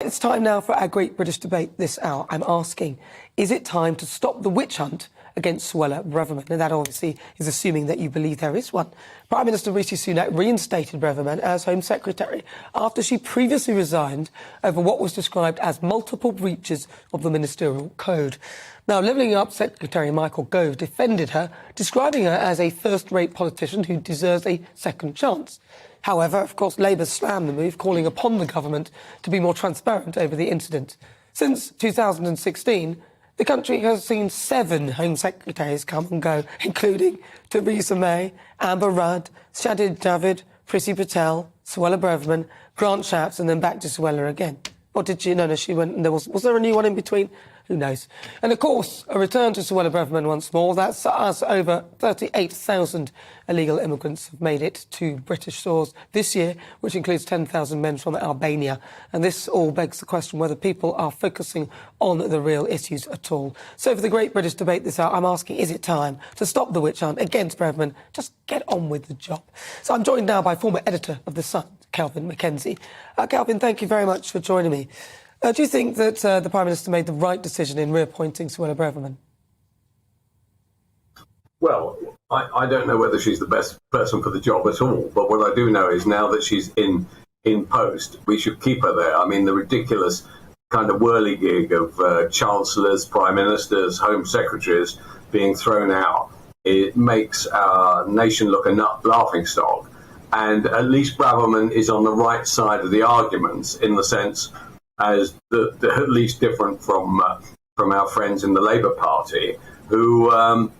It's time now for our great British debate this hour. I'm asking, is it time to stop the witch hunt against Suella Braverman? And that obviously is assuming that you believe there is one. Prime Minister Rishi Sunak reinstated Braverman as Home Secretary after she previously resigned over what was described as multiple breaches of the ministerial code. Now, Levelling Up Secretary Michael Gove defended her, describing her as a first-rate politician who deserves a second chance. However, of course, Labour slammed the move, calling upon the government to be more transparent over the incident. Since 2016, the country has seen 7 Home Secretaries come and go, including Theresa May, Amber Rudd, Shahid Javid, Priti Patel, Suella Braverman, Grant Shapps, and then back to Suella again. Or did she? No, she went. Was there a new one in between? Who knows? And of course, a return to Suella Braverman once more. That's us. Over 38,000 illegal immigrants have made it to British shores this year, which includes 10,000 men from Albania. And this all begs the question whether people are focusing on the real issues at all. So for the great British debate this hour, I'm asking, is it time to stop the witch hunt against Braverman? Just get on with the job. So I'm joined now by former editor of The Sun, Kelvin Mackenzie. Kelvin, thank you very much for joining me. Do you think that the Prime Minister made the right decision in reappointing Suella Braverman? Well, I don't know whether she's the best person for the job at all, but what I do know is now that she's in post, we should keep her there. I mean, the ridiculous kind of whirligig of chancellors, prime ministers, home secretaries being thrown out, it makes our nation look a laughingstock. And at least Braverman is on the right side of the arguments in the sense as at least different from our friends in the Labour Party, who I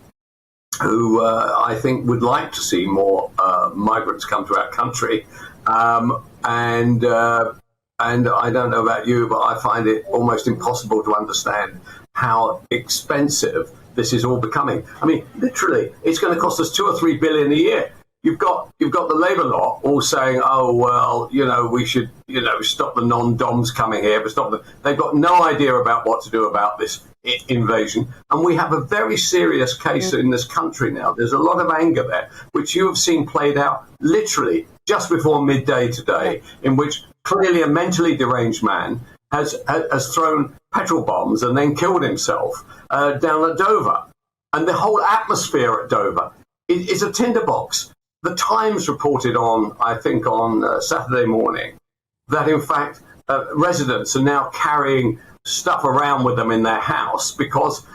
think would like to see more migrants come to our country. And I don't know about you, but I find it almost impossible to understand how expensive this is all becoming. I mean, literally, it's going to cost us 2 or 3 billion a year. You've got the Labour lot all saying, oh, well, we should, stop the non-DOMs coming here, but stop them. They've got no idea about what to do about this invasion. And we have a very serious case in this country now. There's a lot of anger there, which you have seen played out literally just before midday today, in which clearly a mentally deranged man has thrown petrol bombs and then killed himself down at Dover. And the whole atmosphere at Dover is a tinderbox. The Times reported on Saturday morning that, in fact, residents are now carrying stuff around with them in their house because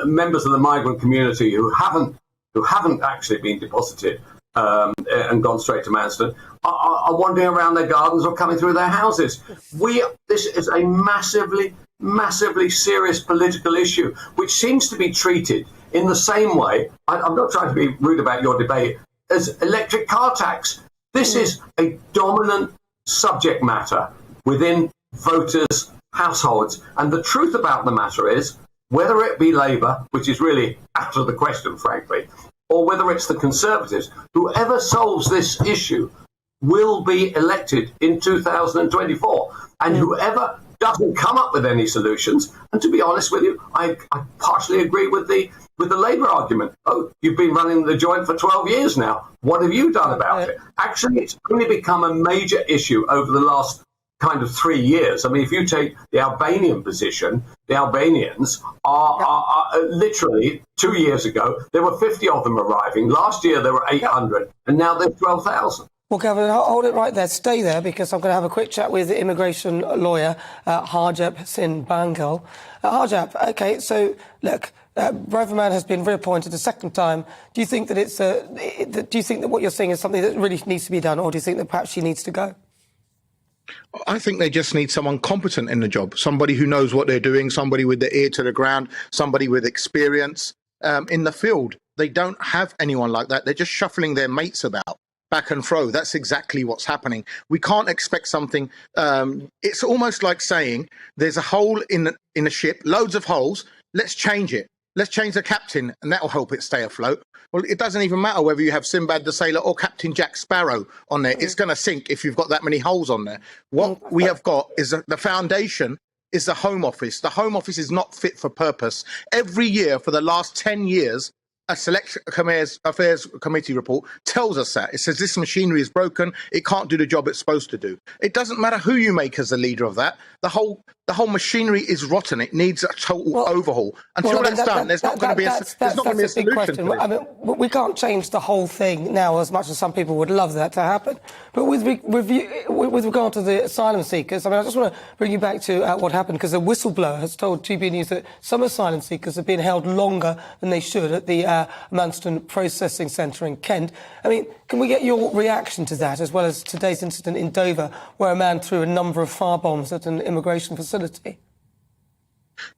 members of the migrant community who haven't actually been deposited and gone straight to Manston are wandering around their gardens or coming through their houses. This is a massively serious political issue, which seems to be treated in the same way. I'm not trying to be rude about your debate, as electric car tax. This is a dominant subject matter within voters' households. And the truth about the matter is, whether it be Labour, which is really out of the question, frankly, or whether it's the Conservatives, whoever solves this issue will be elected in 2024. And whoever doesn't come up with any solutions, and to be honest with you, I partially agree with the Labour argument. Oh, you've been running the joint for 12 years now. What have you done about it? Actually, it's only become a major issue over the last kind of 3 years. I mean, if you take the Albanian position, the Albanians are literally 2 years ago, there were 50 of them arriving. Last year, there were 800, and now there's 12,000. Well, Gavin, hold it right there. Stay there, because I'm going to have a quick chat with the immigration lawyer, Harjap Singh Bangal. Harjap, OK, so, look, Braverman has been reappointed a second time. Do you think that do you think that what you're saying is something that really needs to be done, or do you think that perhaps she needs to go? I think they just need someone competent in the job, somebody who knows what they're doing, somebody with their ear to the ground, somebody with experience in the field. They don't have anyone like that. They're just shuffling their mates about. Back and fro. That's exactly what's happening. We can't expect something. It's almost like saying there's a hole in a ship, loads of holes. Let's change it. Let's change the captain, and that'll help it stay afloat. Well, it doesn't even matter whether you have Sinbad the Sailor or Captain Jack Sparrow on there. It's going to sink if you've got that many holes on there. What we have got is the foundation is the Home Office. The Home Office is not fit for purpose. Every year for the last 10 years, a select affairs committee report tells us that. It says this machinery is broken. It can't do the job it's supposed to do. It doesn't matter who you make as the leader of that. The whole machinery is rotten. It needs a total overhaul. Until that's done, there's not going to be a solution to it. I mean, we can't change the whole thing now, as much as some people would love that to happen. But with regard to the asylum seekers, I mean, I just want to bring you back to what happened, because a whistleblower has told GB News that some asylum seekers have been held longer than they should at the Manston Processing Centre in Kent. I mean, can we get your reaction to that, as well as today's incident in Dover, where a man threw a number of fire bombs at an immigration facility?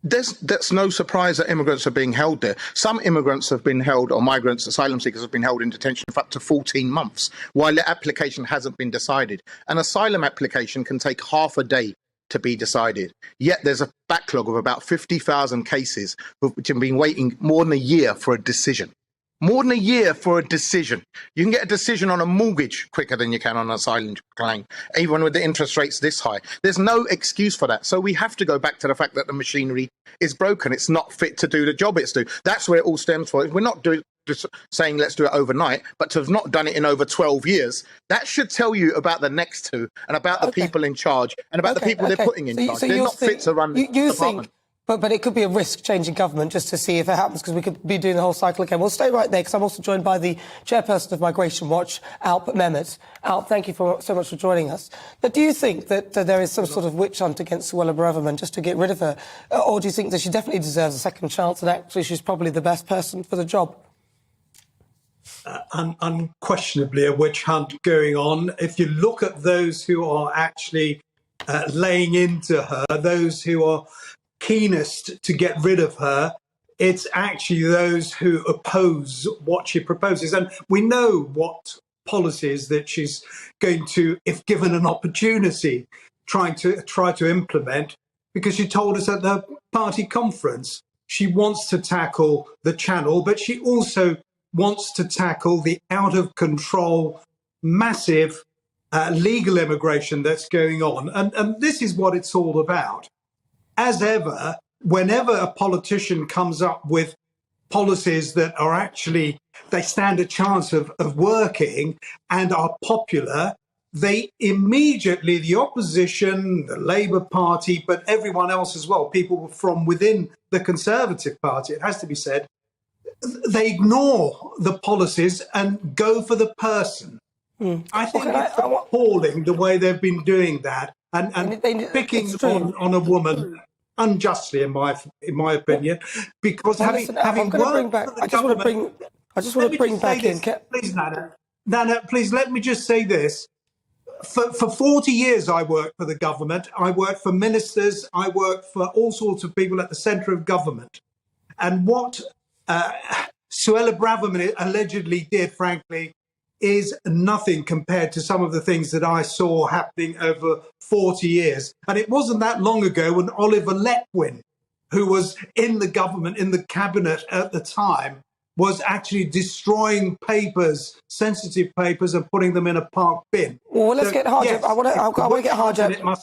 That's no surprise that immigrants are being held there. Some immigrants have been held, or migrants, asylum seekers have been held in detention for up to 14 months, while their application hasn't been decided. An asylum application can take half a day to be decided. Yet there's a backlog of about 50,000 cases which have been waiting more than a year for a decision. More than a year for a decision. You can get a decision on a mortgage quicker than you can on an asylum claim, even with the interest rates this high. There's no excuse for that. So we have to go back to the fact that the machinery is broken. It's not fit to do the job it's due. That's where it all stems from. We're not just saying let's do it overnight, but to have not done it in over 12 years, that should tell you about the next two and about the people in charge and about the people they're putting in charge. They're not fit to run the department. But it could be a risk changing government just to see if it happens, because we could be doing the whole cycle again. We'll stay right there, because I'm also joined by the chairperson of Migration Watch, Alp Mehmet. Alp, thank you so much for joining us. But do you think that there is some sort of witch hunt against Suella Braverman just to get rid of her? Or do you think that she definitely deserves a second chance and actually she's probably the best person for the job? Unquestionably a witch hunt going on. If you look at those who are actually laying into her, those who are keenest to get rid of her, it's actually those who oppose what she proposes. And we know what policies that she's going to, if given an opportunity, try to implement, because she told us at the party conference she wants to tackle the channel, but she also wants to tackle the out of control, massive legal immigration that's going on. And this is what it's all about. As ever, whenever a politician comes up with policies that are actually, they stand a chance of working and are popular, they immediately, the opposition, the Labour Party, but everyone else as well, people from within the Conservative Party, it has to be said, they ignore the policies and go for the person. I think it's appalling the way they've been doing that and picking on a woman unjustly, in my opinion, because I just want to bring back in. Please, Nana, please let me just say this. For 40 years, I worked for the government. I worked for ministers. I worked for all sorts of people at the centre of government. And what Suella Braverman allegedly did, frankly, is nothing compared to some of the things that I saw happening over 40 years. And it wasn't that long ago when Oliver Letwin, who was in the government, in the cabinet at the time, was actually destroying papers, sensitive papers, and putting them in a park bin. Well, let's get Harjab. Yes, I want to get Harjab.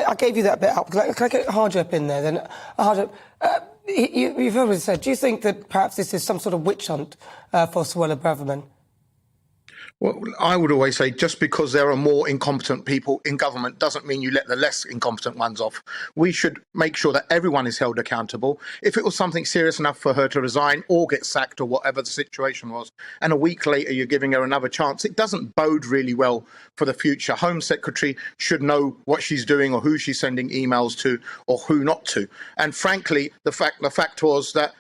I gave you that bit up. Can I get Harjab in there then? Harjab, you've already said, do you think that perhaps this is some sort of witch hunt for Suella Braverman? Well, I would always say just because there are more incompetent people in government doesn't mean you let the less incompetent ones off. We should make sure that everyone is held accountable. If it was something serious enough for her to resign or get sacked or whatever the situation was, and a week later you're giving her another chance, it doesn't bode really well for the future. Home Secretary should know what she's doing or who she's sending emails to or who not to. And frankly, the fact was that,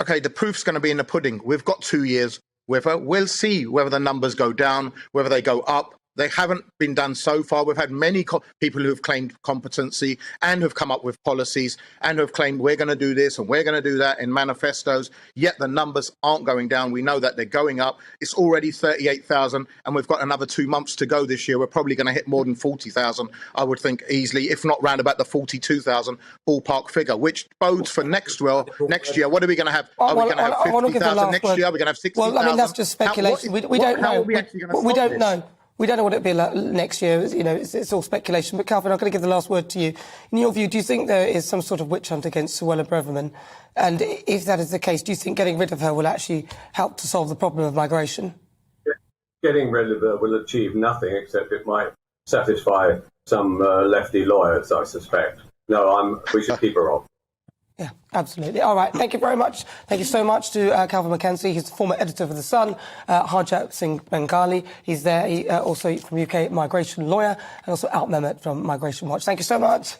okay, the proof's going to be in the pudding. We've got 2 years. We'll see whether the numbers go down, whether they go up. They haven't been done so far. We've had many people who have claimed competency and have come up with policies and have claimed we're going to do this and we're going to do that in manifestos, yet the numbers aren't going down. We know that they're going up. It's already 38,000 and we've got another 2 months to go this year. We're probably going to hit more than 40,000, I would think, easily, if not round about the 42,000 ballpark figure, which bodes for next year. What are we going to have? Are we going to have 50,000 next year? Are we going to have 60,000? Well, I mean, that's just speculation. We don't know. We don't know. We don't know what it'll be like next year. You know, it's all speculation. But Calvin, I'm going to give the last word to you. In your view, do you think there is some sort of witch hunt against Suella Braverman? And if that is the case, do you think getting rid of her will actually help to solve the problem of migration? Getting rid of her will achieve nothing except it might satisfy some lefty lawyers, I suspect. No, we should keep her off. Yeah, absolutely. All right. Thank you very much. Thank you so much to Calvin McKenzie. He's the former editor of The Sun. Harjat Singh Bengali. He's there. Also from UK migration lawyer. And also Alp Mehmet from Migration Watch. Thank you so much.